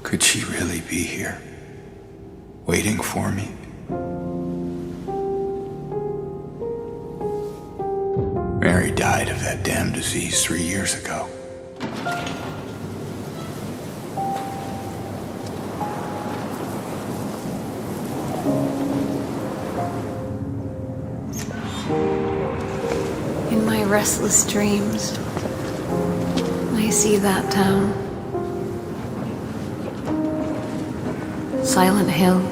Could she really be here, waiting for me? Mary died of that damn disease 3 years ago. In my restless dreams, I see that town. Silent Hill.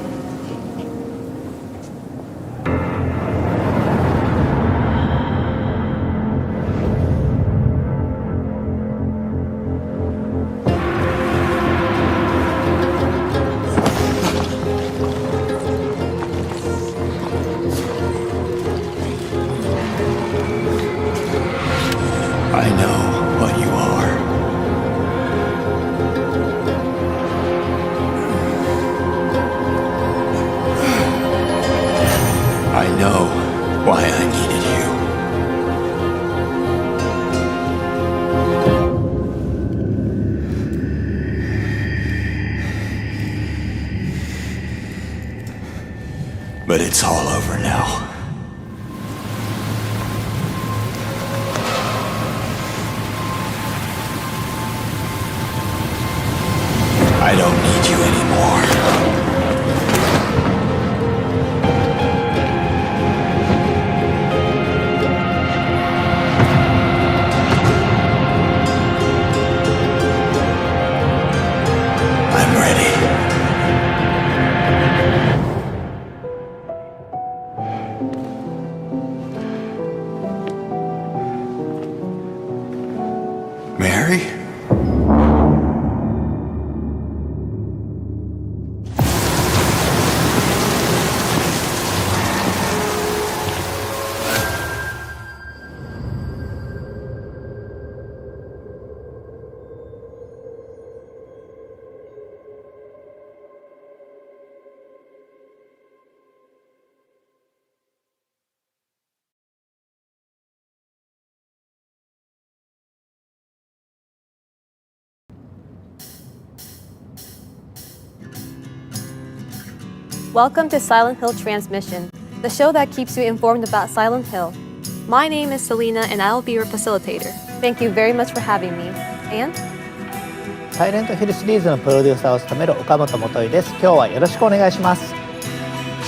I know what you are. I know why I needed you. But it's all over now. I don't need you anymore. I'm ready. Mary? Welcome to Silent Hill Transmission, the show that keeps you informed about Silent Hill. My name is Selena and I will be your facilitator. Thank you very much for having me. And? サイレントヒルシリーズのプロデューサーを務める岡本元井です。今日はよろしくお願いします。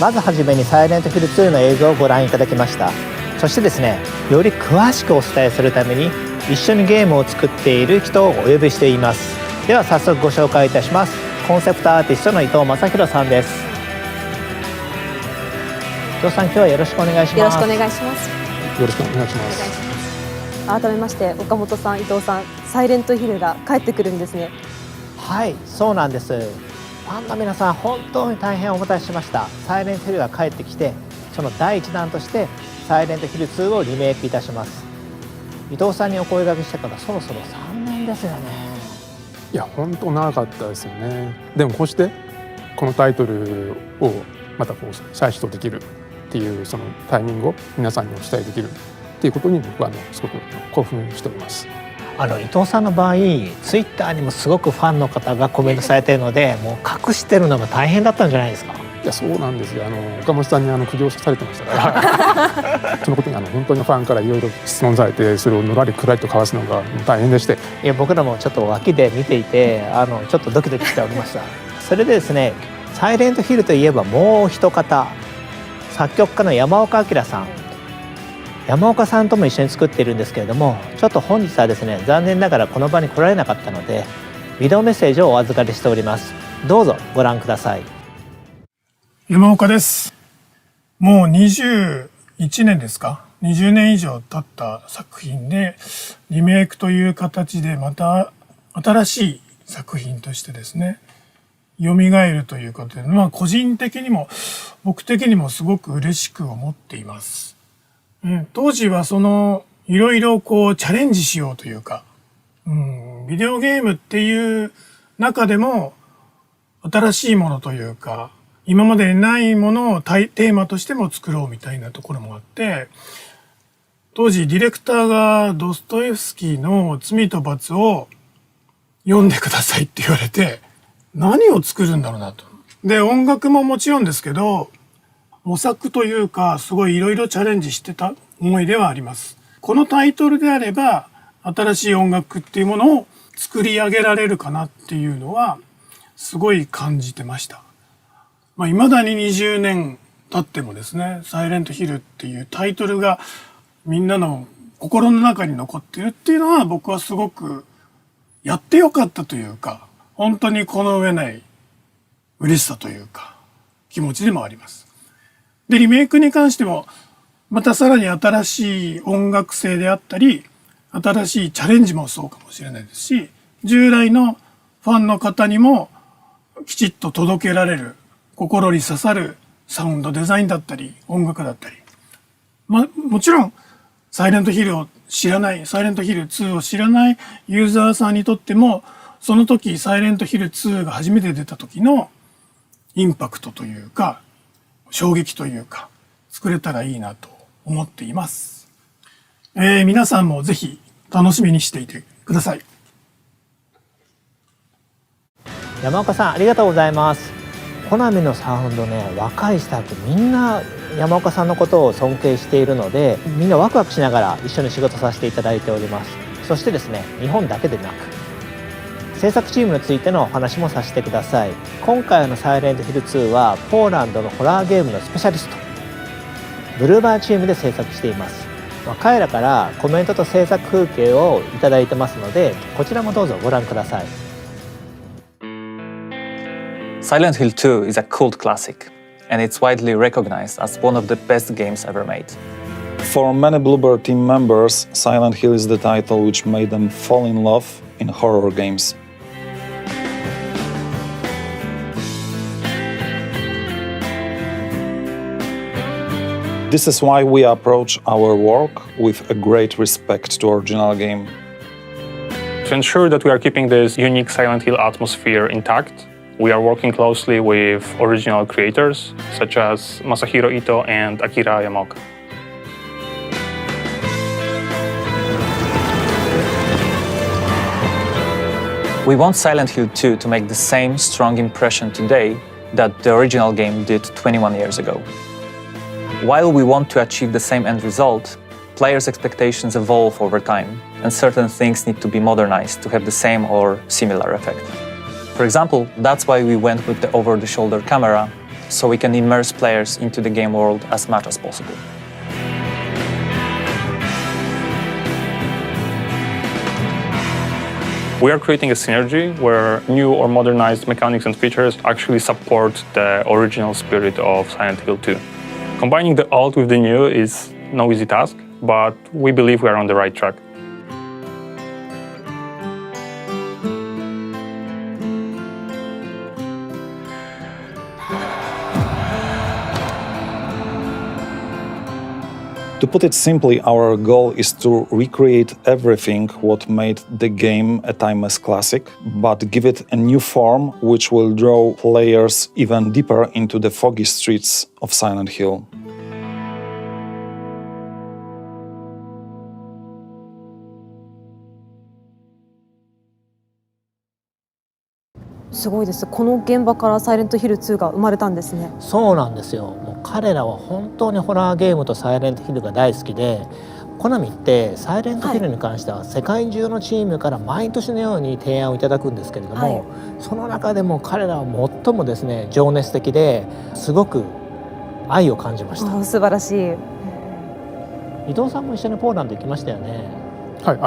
まずはじめにサイレントヒル2の映像をご覧いただきました。そしてですね、より詳しくお伝えするために一緒にゲームを作っている人をお呼びしています。では早速ご紹介いたします。コンセプトアーティストの伊藤正弘さんです。伊藤さん、今日はよろしくお願いします。よろしくお願いします。よろしくお願いします。改めまして岡本さん、伊藤さん、サイレントヒルが帰ってくるんですね。はい、そうなんです。ファンの皆さん、本当に大変お待たせしました。サイレントヒルが帰ってきて、その第一弾としてサイレントヒル2をリメイクいたします。伊藤さんにお声掛けしてからそろそろ3年ですよね。いや、本当長かったですよね。でもこうしてこのタイトルをまたこう再始動できるっていうそのタイミングを皆さんにお伝えできるっていうことに僕はすごく興奮しております。伊藤さんの場合、ツイッターにもすごくファンの方がコメントされているので、もう隠してるのが大変だったんじゃないですか。いや、そうなんですよ。岡本さんに苦情されてましたからそのことに本当にファンからいろいろ質問されて、それをのらりくらりと交わすのが大変でして、いや、僕らもちょっと脇で見ていてちょっとドキドキしておりました。それでですね、サイレントヒルといえばもう一方、作曲家の山岡明さん。山岡さんとも一緒に作っているんですけれども、ちょっと本日はですね、残念ながらこの場に来られなかったのでビデオメッセージをお預かりしております。どうぞご覧ください。山岡です。もう21年ですか、20年以上経った作品でリメイクという形でまた新しい作品としてですね、蘇るということで、個人的にも僕的にもすごく嬉しく思っています。当時はいろいろチャレンジしようというか、ビデオゲームっていう中でも新しいものというか、今までないものをテーマとしても作ろうみたいなところもあって、当時ディレクターがドストエフスキーの罪と罰を読んでくださいって言われて、何を作るんだろうなと。で、音楽ももちろんですけど、模索というか、すごいいろいろチャレンジしてた思いではあります。このタイトルであれば、新しい音楽っていうものを作り上げられるかなっていうのは、すごい感じてました。未だに20年経ってもですね、サイレントヒルっていうタイトルがみんなの心の中に残ってるっていうのは、僕はすごくやってよかったというか、本当にこの上ない嬉しさというか、気持ちでもあります。で、リメイクに関しても、またさらに新しい音楽性であったり、新しいチャレンジもそうかもしれないですし、従来のファンの方にもきちっと届けられる、心に刺さるサウンドデザインだったり、音楽だったり。もちろん、サイレントヒルを知らない、サイレントヒル2を知らないユーザーさんにとっても、その時、サイレントヒル2が初めて出た時のインパクトというか、衝撃というか、作れたらいいなと思っています。皆さんもぜひ楽しみにしていてください。山岡さん、ありがとうございます。コナミのサウンドね、若いスタッフみんな山岡さんのことを尊敬しているので、みんなワクワクしながら一緒に仕事させていただいております。そしてですね、日本だけでなく制作チームについてのお話もさせてください。今回のサイレントヒル2はポーランドのホラーゲームのスペシャリストブルーバーチームで制作しています。彼らからコメントと制作風景をいただいてますので、こちらもどうぞご覧ください。Silent Hill 2 is a cult classic, and it's widely recognized as one of the best games ever made. For many Bluebird team members, Silent Hill is the title which made them fall in love in horror games. This is why we approach our work with a great respect to original game. To ensure that we are keeping this unique Silent Hill atmosphere intact, we are working closely with original creators such as Masahiro Ito and Akira Yamaoka. We want Silent Hill 2 to make the same strong impression today that the original game did 21 years ago. While we want to achieve the same end result, players' expectations evolve over time, and certain things need to be modernized to have the same or similar effect. For example, that's why we went with the over-the-shoulder camera, so we can immerse players into the game world as much as possible. We are creating a synergy where new or modernized mechanics and features actually support the original spirit of Silent Hill 2. Combining the old with the new is no easy task, but we believe we are on the right track. To put it simply, our goal is to recreate everything what made the game a timeless classic, but give it a new form which will draw players even deeper into the foggy streets of Silent Hill. すごいです。この現場からサイレントヒル2が生まれたんですね。そうなんですよ。もう彼らは本当にホラーゲームとサイレントヒルが大好きで、コナミってサイレントヒルに関しては世界中のチームから毎年のように提案をいただくんですけれども、その中でも彼らは最もですね情熱的ですごく愛を感じました。素晴らしい。伊藤さんも一緒にポーランド行きましたよね。はい、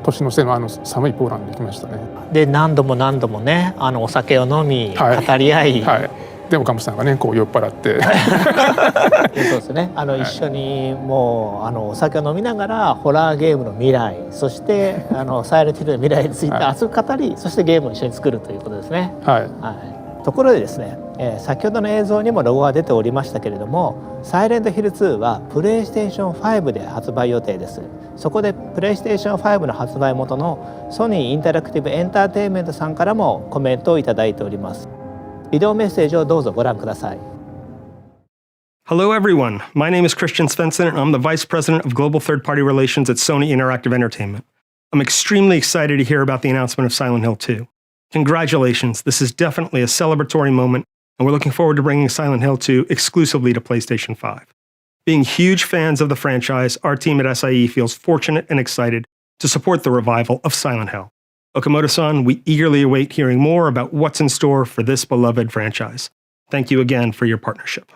年の瀬の寒いポーランドに行きましたね。で何度も何度もねお酒を飲み、語り合い、で岡本さんがねこう酔っ払ってそうですね一緒にもうお酒を飲みながらホラーゲームの未来、そしてサイレントヒルの未来について熱く語り、そしてゲームを一緒に作るということですね。ところでですね、先ほどの映像にもロゴが出ておりましたけれども、サイレントヒル2はプレイステーション5で発売予定です。そこでプレイステーション5の発売元のソニーインタラクティブエンターテインメントさんからもコメントをいただいております。ビデオメッセージをどうぞご覧ください。Hello everyone, my name is Christian Svensson and I'm the Vice President of Global Third-Party Relations at Sony Interactive Entertainment. I'm extremely excited to hear about the announcement of Silent Hill 2. Congratulations, this is definitely a celebratory moment, and we're looking forward to bringing Silent Hill 2 exclusively to PlayStation 5. Being huge fans of the franchise, our team at SIE feels fortunate and excited to support the revival of Silent Hill. Okamoto-san, we eagerly await hearing more about what's in store for this beloved franchise. Thank you again for your partnership.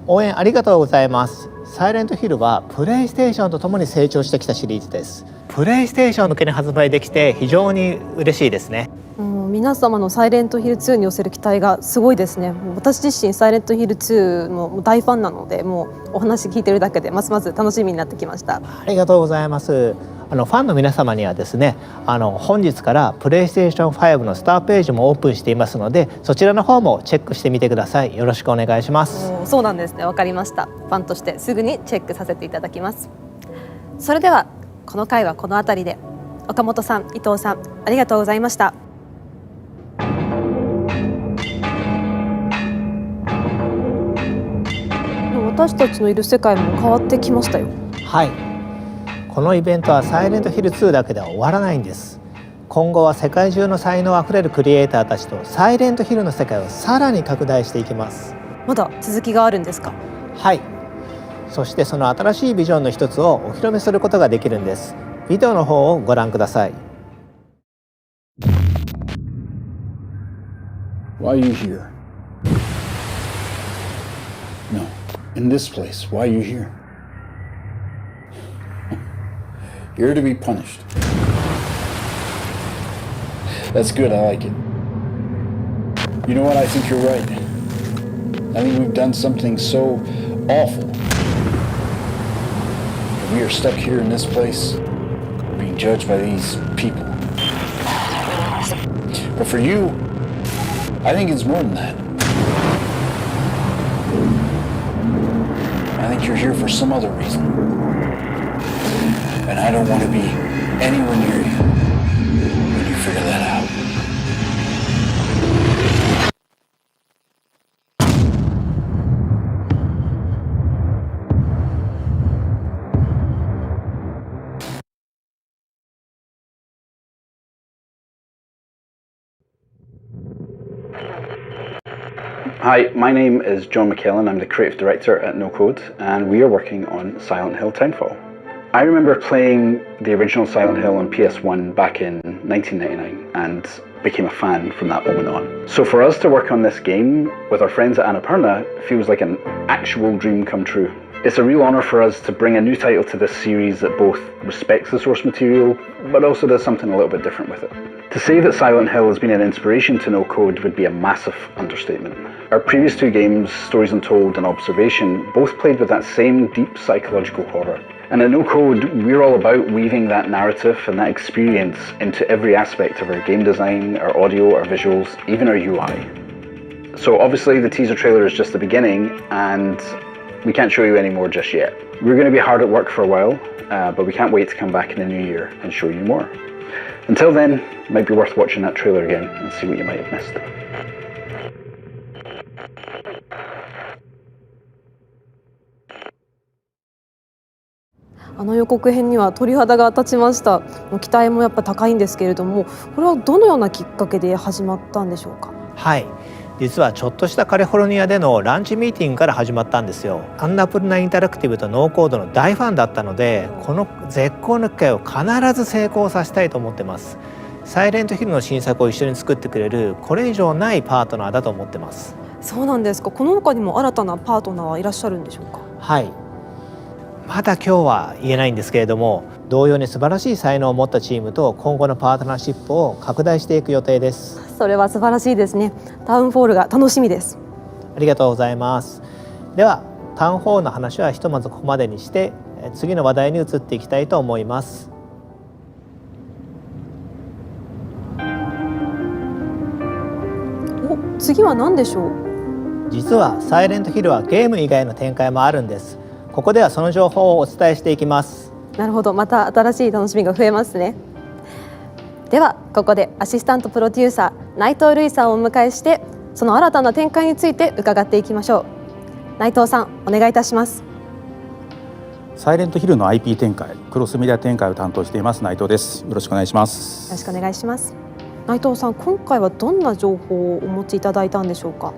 応援ありがとうございます。サイレントヒルはプレイステーションとともに成長してきたシリーズです。プレイステーション向けに発売できて非常に嬉しいですね。皆様のサイレントヒル2に寄せる期待がすごいですね。私自身サイレントヒル2の大ファンなので、もうお話聞いてるだけでますます楽しみになってきました。ありがとうございます。ファンの皆様にはですね、本日からプレイステーション5のスターページもオープンしていますので、そちらの方もチェックしてみてください。よろしくお願いします。そうなんですね。わかりました。ファンとしてすぐにチェックさせていただきます。それではこの回はこのあたりで、岡本さん、伊藤さん、ありがとうございました。私たちのいる世界も変わってきましたよ。はい。このイベントはサイレントヒル2だけでは終わらないんです。今後は世界中の才能あふれるクリエイターたちとサイレントヒルの世界をさらに拡大していきます。まだ続きがあるんですか？はい。そしてその新しいビジョンの一つをお披露目することができるんです。ビデオの方をご覧ください。Why are you here? No, in this place. Why are you here? You're to be punished. That's good, I like it. You know what, I think you're right. I think we've done something so awful. We are stuck here in this place, being judged by these people. But for you, I think it's more than that. I think you're here for some other reason. And I don't want to be anywhere near you when you figure that out. Hi, my name is John McKellen. I'm the creative director at No Code, and we are working on Silent Hill Townfall. I remember playing the original Silent Hill on PS1 back in 1999 and became a fan from that moment on. So for us to work on this game with our friends at Annapurna feels like an actual dream come true. It's a real honour for us to bring a new title to this series that both respects the source material, but also does something a little bit different with it. To say that Silent Hill has been an inspiration to No Code would be a massive understatement. Our previous two games, Stories Untold and Observation, both played with that same deep psychological horror. And at No Code, we're all about weaving that narrative and that experience into every aspect of our game design, our audio, our visuals, even our UI. So obviously the teaser trailer is just the beginning, and we can't show you any more just yet. We're going to be hard at work for a while, but we can't wait to come back in the new year and show you more. Until then, it might be worth watching that trailer again and see what you might have missed. あの予告編には鳥肌が立ちました。期待もやっぱ高いんですけれども、これはどのようなきっかけで始まったんでしょうか？はい。実はちょっとしたカリフォルニアでのランチミーティングから始まったんですよ。アンナプルナインタラクティブとノーコードの大ファンだったので、この絶好の機会を必ず成功させたいと思ってます。サイレントヒルの新作を一緒に作ってくれるこれ以上ないパートナーだと思ってます。そうなんですか。この他にも新たなパートナーはいらっしゃるんでしょうか？はい。まだ今日は言えないんですけれども、同様に素晴らしい才能を持ったチームと今後のパートナーシップを拡大していく予定です。それは素晴らしいですね。タウンフォールが楽しみです。ありがとうございます。ではタウンフォールの話はひとまずここまでにして、次の話題に移っていきたいと思います。次は何でしょう？実はサイレントヒルはゲーム以外の展開もあるんです。ここではその情報をお伝えしていきます。なるほど、また新しい楽しみが増えますね。ではここでアシスタントプロデューサー内藤瑠衣さんをお迎えして、その新たな展開について伺っていきましょう。内藤さん、お願いいたします。サイレントヒルの IP 展開、クロスメディア展開を担当しています内藤です。よろしくお願いします。よろしくお願いします。内藤さん、今回はどんな情報をお持ちいただいたんでしょうか。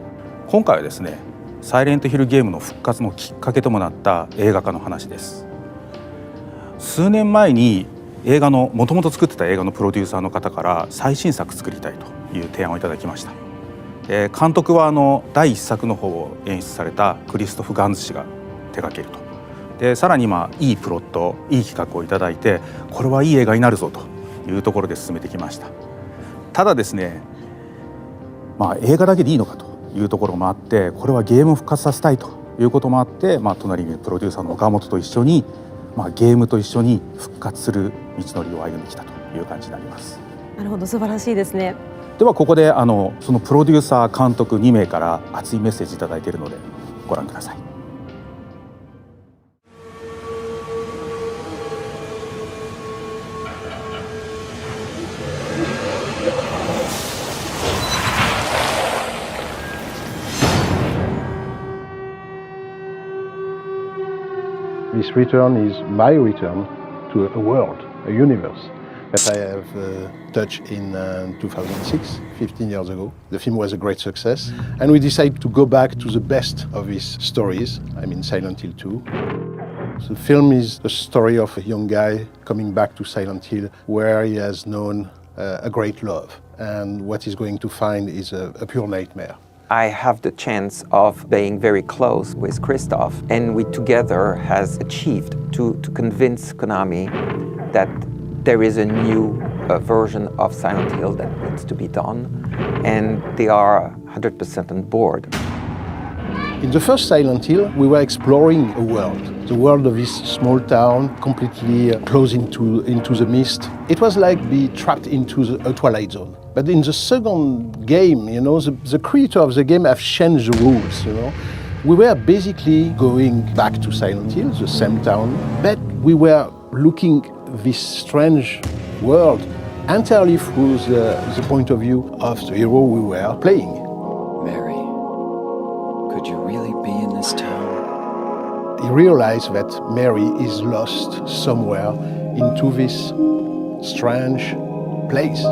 今回はですね、サイレントヒルゲームの復活のきっかけともなった映画化の話です。数年前にもともと作ってた映画のプロデューサーの方から最新作作りたいという提案をいただきました。監督は第1作の方を演出されたクリストフ・ガンズ氏が手掛けると。でさらにいいプロット、いい企画をいただいて、これはいい映画になるぞというところで進めてきました。ただですね、映画だけでいいのかというところもあって、これはゲームを復活させたいということもあって、隣にいるプロデューサーの岡本と一緒に、ゲームと一緒に復活する道のりを歩んできたという感じになります。なるほど、素晴らしいですね。ではここでそのプロデューサー監督2名から熱いメッセージいただいているのでご覧ください。This return is my return to a world, a universe that I have touched in 2006, 15 years ago. The film was a great success, and we decided to go back to the best of his stories, Silent Hill 2. The film is the story of a young guy coming back to Silent Hill where he has known a great love, and what he's going to find is a pure nightmare. I have the chance of being very close with Christoph, and we together has achieved to convince Konami that there is a new version of Silent Hill that needs to be done, and they are 100% on board. In the first Silent Hill, we were exploring a world, the world of this small town, completely closed into the mist. It was like being trapped into a Twilight Zone. But in the second game, the creator of the game have changed the rules, We were basically going back to Silent Hill, the same town, but we were looking this strange world entirely through the point of view of the hero we were playing. Mary, could you really be in this town? He realized that Mary is lost somewhere into this strange place.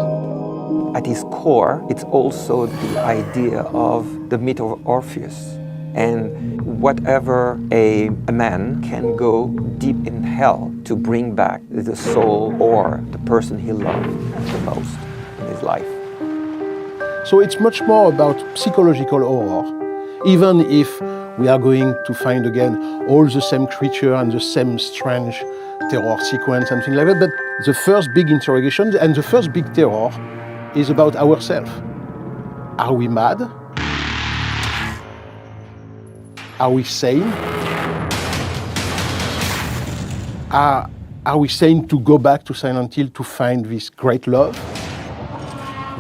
At its core, it's also the idea of the myth of Orpheus. And whatever a man can go deep in hell to bring back the soul or the person he loved the most in his life. So it's much more about psychological horror, even if we are going to find again all the same creature and the same strange terror sequence and things like that. But the first big interrogation and the first big terror is about ourselves. Are we mad? Are we sane? Are we sane to go back to Silent Hill to find this great love?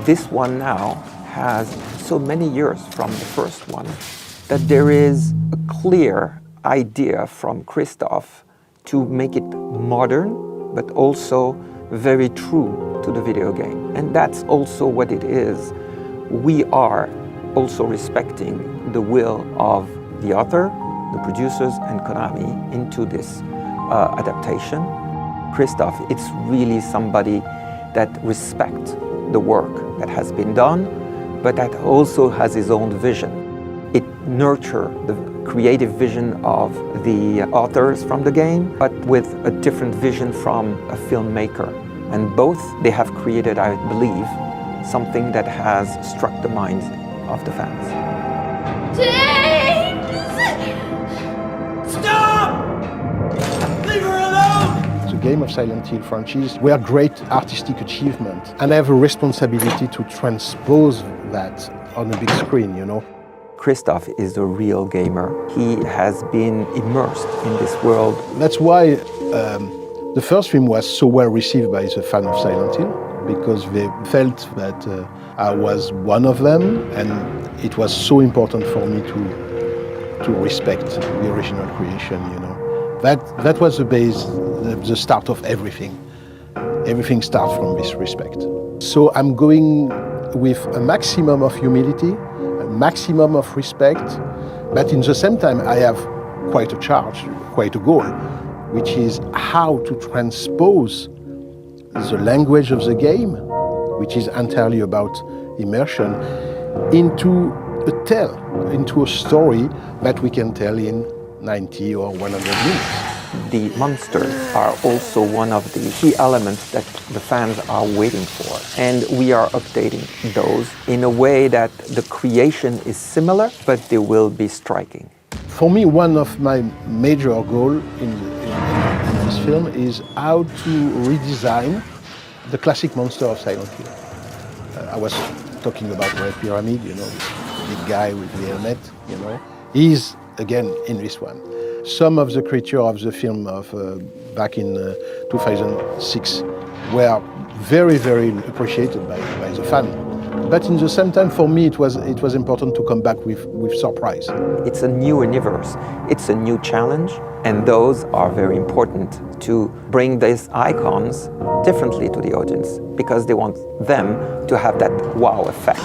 This one now has so many years from the first one that there is a clear idea from Christoph to make it modern, but also very true to the video game. And that's also what it is. We are also respecting the will of the author, the producers, and Konami into this adaptation. Christoph, it's really somebody that respects the work that has been done, but that also has his own vision. It nurtures the creative vision of the authors from the game, but with a different vision from a filmmaker. And both, they have created, I believe, something that has struck the minds of the fans. James! Stop! Leave her alone! The game of Silent Hill franchise were great artistic achievement, and I have a responsibility to transpose that on a big screen, Christoph is a real gamer. He has been immersed in this world. That's why the first film was so well received by the fans of Silent Hill, because they felt that I was one of them, and it was so important for me to respect the original creation, That was the base, the start of everything. Everything starts from this respect. So I'm going with a maximum of humility, a maximum of respect, but in the same time I have quite a charge, quite a goal, which is how to transpose the language of the game which is entirely about immersion, into a tale, into a story that we can tell in 90 or 100 minutes. The monsters are also one of the key elements that the fans are waiting for. And we are updating those in a way that the creation is similar, but they will be striking. For me, one of my major goals in this film is how to redesign the classic monster of Silent Hill. I was talking about Red Pyramid, you know, this big guy with the helmet, you know. He's, again, in this one. Some of the creatures of the film of back in 2006 were very, very appreciated by the fan. But in the same time, for me, it was important to come back with surprise. It's a new universe, it's a new challenge, and those are very important to bring these icons differently to the audience because they want them to have that wow effect.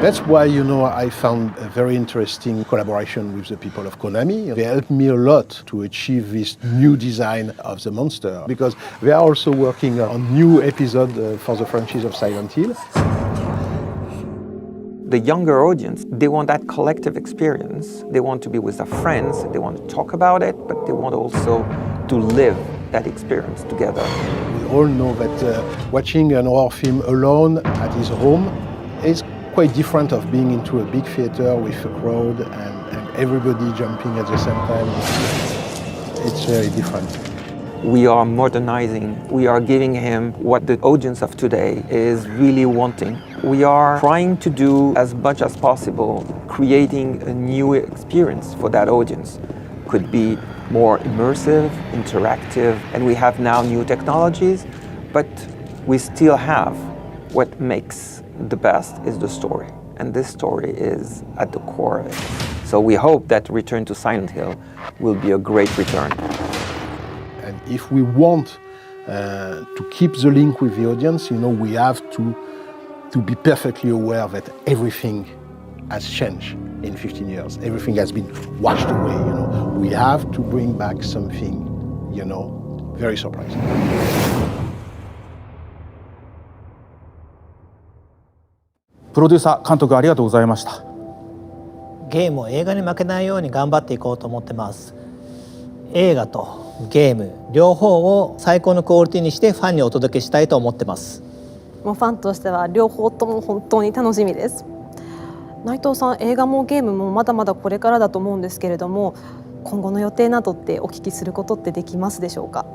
That's why, you know, I found a very interesting collaboration with the people of Konami. They helped me a lot to achieve this new design of the monster because they are also working on new episodes for the franchise of Silent Hill. The younger audience, they want that collective experience. They want to be with their friends, they want to talk about it, but they want also to live that experience together. We all know that watching an horror film alone at his home is quite different of being into a big theater with a crowd and everybody jumping at the same time. It's very different. We are modernizing, we are giving him what the audience of today is really wanting. We are trying to do as much as possible, creating a new experience for that audience. Could be more immersive, interactive, and we have now new technologies, but we still have what makes the best is the story. And this story is at the core of it. So we hope that Return to Silent Hill will be a great return. And if we want to keep the link with the audience, you know, we have to be perfectly aware that everything has changed in 15 years. Everything has been washed away, you know. We have to bring back something, you know, very surprising. プロデューサー監督ありがとうございました。ゲームを映画に負けないように頑張っていこうと思ってます。映画とゲーム両方を最高のクオリティにしてファンにお届けしたいと思ってます。もうファンとしては両方とも本当に楽しみです。内藤さん、映画もゲームもまだまだこれからだと思うんですけれども、今後の予定などってお聞きすることってできますでしょうか。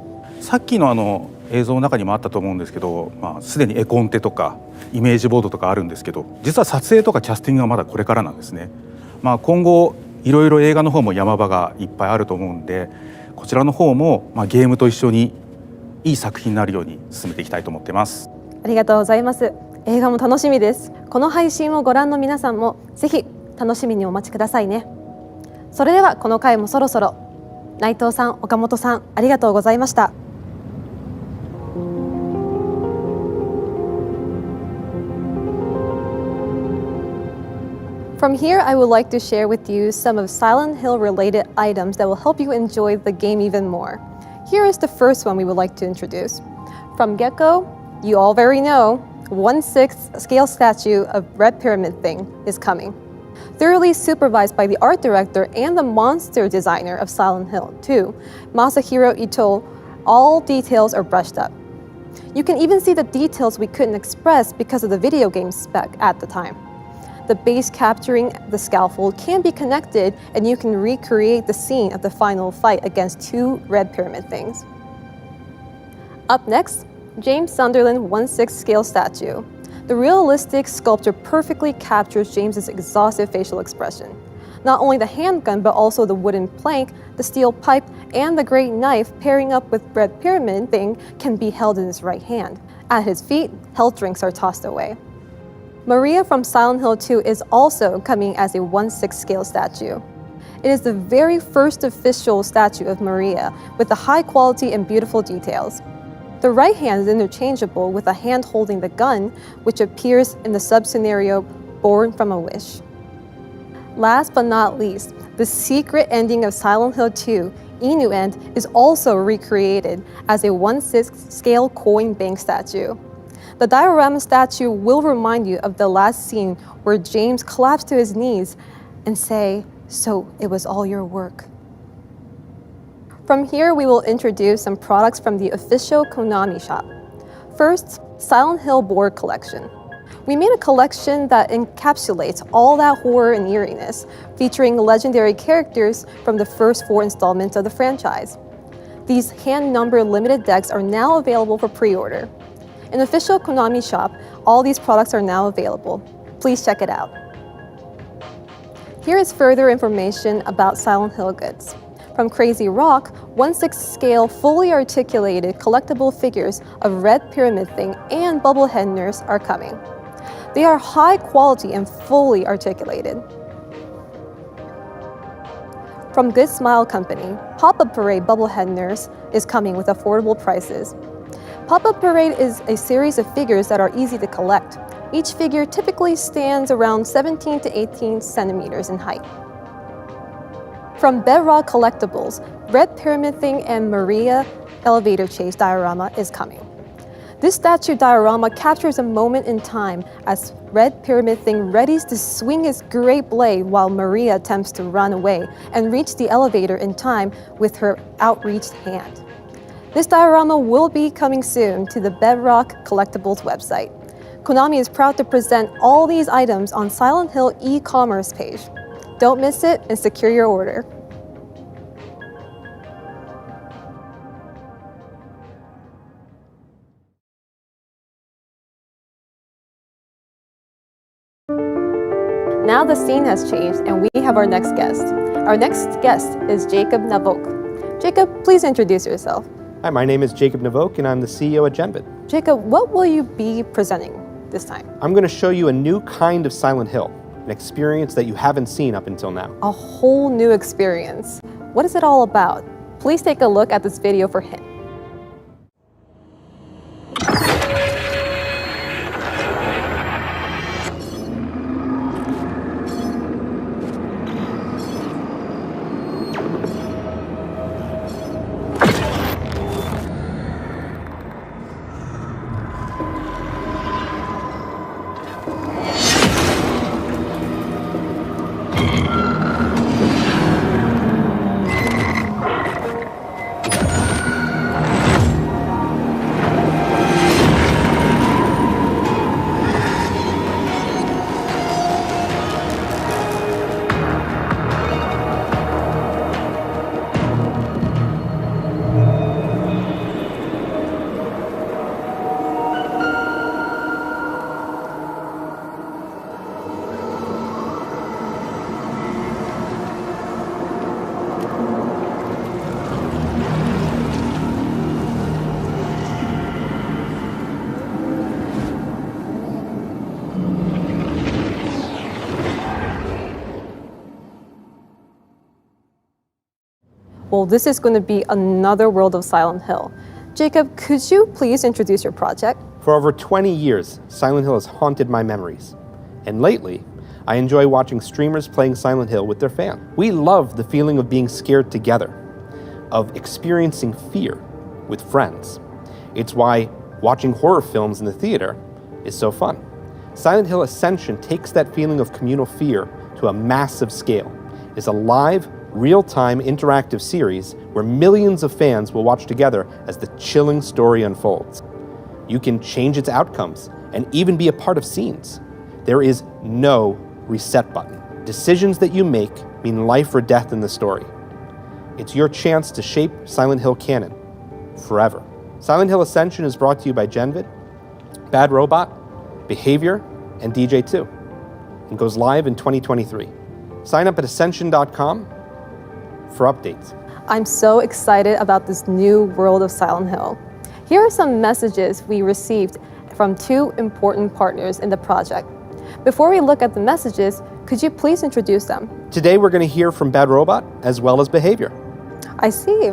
さっきの映像の中にもあったと思うんですけど、すでに絵コンテとかイメージボードとかあるんですけど、実は撮影とかキャスティングはまだこれからなんですね。今後いろいろ映画の方も山場がいっぱいあると思うんで、こちらの方もゲームと一緒にいい作品になるように進めていきたいと思ってます。ありがとうございます。映画も楽しみです。この配信をご覧の皆さんもぜひ楽しみにお待ちくださいね。それではこの回もそろそろ。内藤さん、岡本さん、ありがとうございました。From here, I would like to share with you some of Silent Hill related items that will help you enjoy the game even more. Here is the first one we would like to introduce. From get-go, you all very know, 1/6 scale statue of Red Pyramid Thing is coming. Thoroughly supervised by the art director and the monster designer of Silent Hill 2, Masahiro Ito, all details are brushed up. You can even see the details we couldn't express because of the video game spec at the time. The base capturing the scaffold can be connected and you can recreate the scene of the final fight against 2 Red Pyramid Things. Up next, James Sunderland 1/6 scale statue. The realistic sculpture perfectly captures James's exhaustive facial expression. Not only the handgun, but also the wooden plank, the steel pipe, and the great knife pairing up with Red Pyramid Thing can be held in his right hand. At his feet, health drinks are tossed away. Maria from Silent Hill 2 is also coming as a 1/6 scale statue. It is the very first official statue of Maria with the high quality and beautiful details. The right hand is interchangeable with a hand holding the gun, which appears in the sub-scenario Born from a Wish. Last but not least, the secret ending of Silent Hill 2, Inu End, is also recreated as a 1/6 scale coin bank statue. The diorama statue will remind you of the last scene where James collapsed to his knees and say, "So it was all your work." From here, we will introduce some products from the official Konami shop. First, Silent Hill board collection. We made a collection that encapsulates all that horror and eeriness, featuring legendary characters from the first 4 installments of the franchise. These hand-numbered limited decks are now available for pre-order. In the official Konami shop, all these products are now available. Please check it out. Here is further information about Silent Hill goods. From Crazy Rock, 1/6 scale fully articulated collectible figures of Red Pyramid Thing and Bubblehead Nurse are coming. They are high quality and fully articulated. From Good Smile Company, Pop-Up Parade Bubblehead Nurse is coming with affordable prices. Pop-Up Parade is a series of figures that are easy to collect. Each figure typically stands around 17 to 18 centimeters in height. From Bedrock Collectibles, Red Pyramid Thing and Maria Elevator Chase diorama is coming. This statue diorama captures a moment in time as Red Pyramid Thing readies to swing his great blade while Maria attempts to run away and reach the elevator in time with her outreached hand. This diorama will be coming soon to the Bedrock Collectibles website. Konami is proud to present all these items on Silent Hill e-commerce page. Don't miss it and secure your order. Now the scene has changed and we have our next guest. Our next guest is Jacob Navok. Jacob, please introduce yourself. Hi, my name is Jacob Navok and I'm the CEO at Genvid. Jacob, what will you be presenting this time? I'm going to show you a new kind of Silent Hill, an experience that you haven't seen up until now. A whole new experience. What is it all about? Please take a look at this video for hints. Well, this is going to be another world of Silent Hill. Jacob, could you please introduce your project? For over 20 years, Silent Hill has haunted my memories. And lately, I enjoy watching streamers playing Silent Hill with their fans. We love the feeling of being scared together, of experiencing fear with friends. It's why watching horror films in the theater is so fun. Silent Hill Ascension takes that feeling of communal fear to a massive scale. It's a live, real-time interactive series where millions of fans will watch together as the chilling story unfolds. You can change its outcomes and even be a part of scenes. There is no reset button. Decisions that you make mean life or death in the story. It's your chance to shape Silent Hill canon forever. Silent Hill Ascension is brought to you by Genvid, Bad Robot, Behavior, and DJ2, and goes live in 2023. Sign up at ascension.com for updates. I'm so excited about this new world of Silent Hill. Here are some messages we received from 2 important partners in the project. Before we look at the messages, could you please introduce them? Today we're going to hear from Bad Robot as well as Behavior. I see.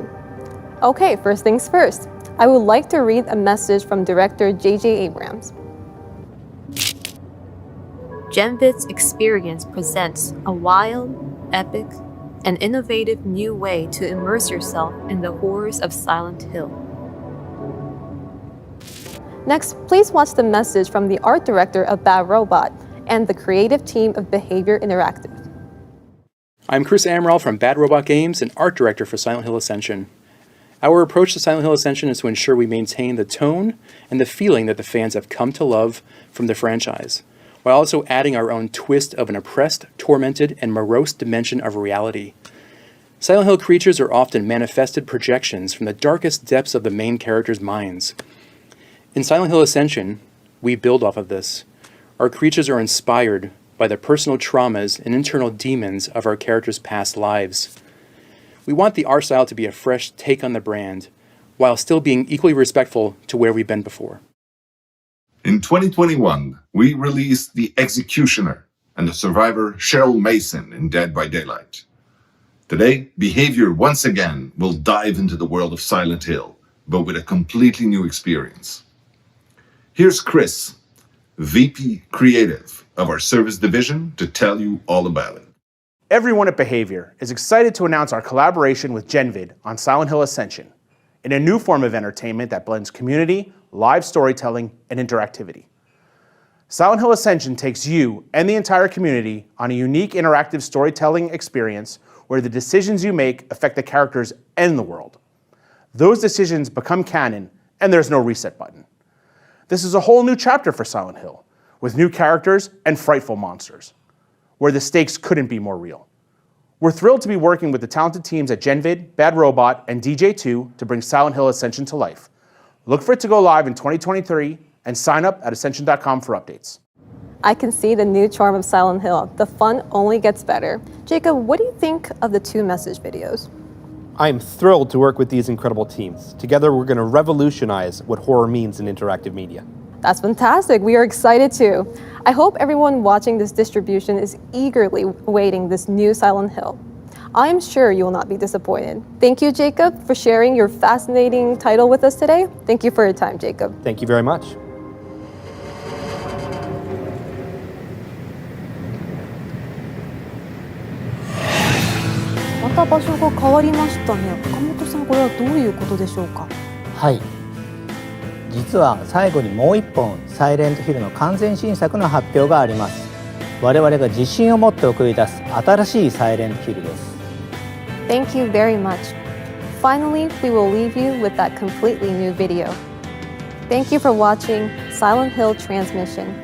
Okay, first things first. I would like to read a message from director J.J. Abrams. Genvid's experience presents a wild, epic, and innovative new way to immerse yourself in the horrors of Silent Hill. Next, please watch the message from the art director of Bad Robot and the creative team of Behavior Interactive. I'm Chris Amaral from Bad Robot Games and art director for Silent Hill Ascension. Our approach to Silent Hill Ascension is to ensure we maintain the tone and the feeling that the fans have come to love from the franchise, while also adding our own twist of an oppressed, tormented, and morose dimension of reality. Silent Hill creatures are often manifested projections from the darkest depths of the main characters' minds. In Silent Hill Ascension, we build off of this. Our creatures are inspired by the personal traumas and internal demons of our characters' past lives. We want the art style to be a fresh take on the brand, while still being equally respectful to where we've been before. In 2021, we released The Executioner and the survivor Cheryl Mason in Dead by Daylight. Today, Behavior once again will dive into the world of Silent Hill, but with a completely new experience. Here's Chris, VP Creative of our service division, to tell you all about it. Everyone at Behavior is excited to announce our collaboration with GenVid on Silent Hill Ascension, in a new form of entertainment that blends community, live storytelling, and interactivity. Silent Hill Ascension takes you and the entire community on a unique interactive storytelling experience where the decisions you make affect the characters and the world. Those decisions become canon, and there's no reset button. This is a whole new chapter for Silent Hill, with new characters and frightful monsters, where the stakes couldn't be more real. We're thrilled to be working with the talented teams at GenVid, Bad Robot, and DJ2 to bring Silent Hill Ascension to life. Look for it to go live in 2023 and sign up at Ascension.com for updates. I can see the new charm of Silent Hill. The fun only gets better. Jacob, what do you think of the 2 message videos? I'm thrilled to work with these incredible teams. Together, we're going to revolutionize what horror means in interactive media. That's fantastic. We are excited too. I hope everyone watching this distribution is eagerly awaiting this new Silent Hill. I am sure you will not be disappointed. Thank you, Jacob, for sharing your fascinating title with us today. Thank you for your time, Jacob. Thank you very much.また場所が変わりましたね。岡本さん、これはどういうことでしょうか。はい。実は最後にもう一本サイレントヒルの完全新作の発表があります。我々が自信を持って送り出す新しいサイレントヒルです。Thank you very much. Finally, we will leave you with that completely new video. Thank you for watching Silent Hill Transmission.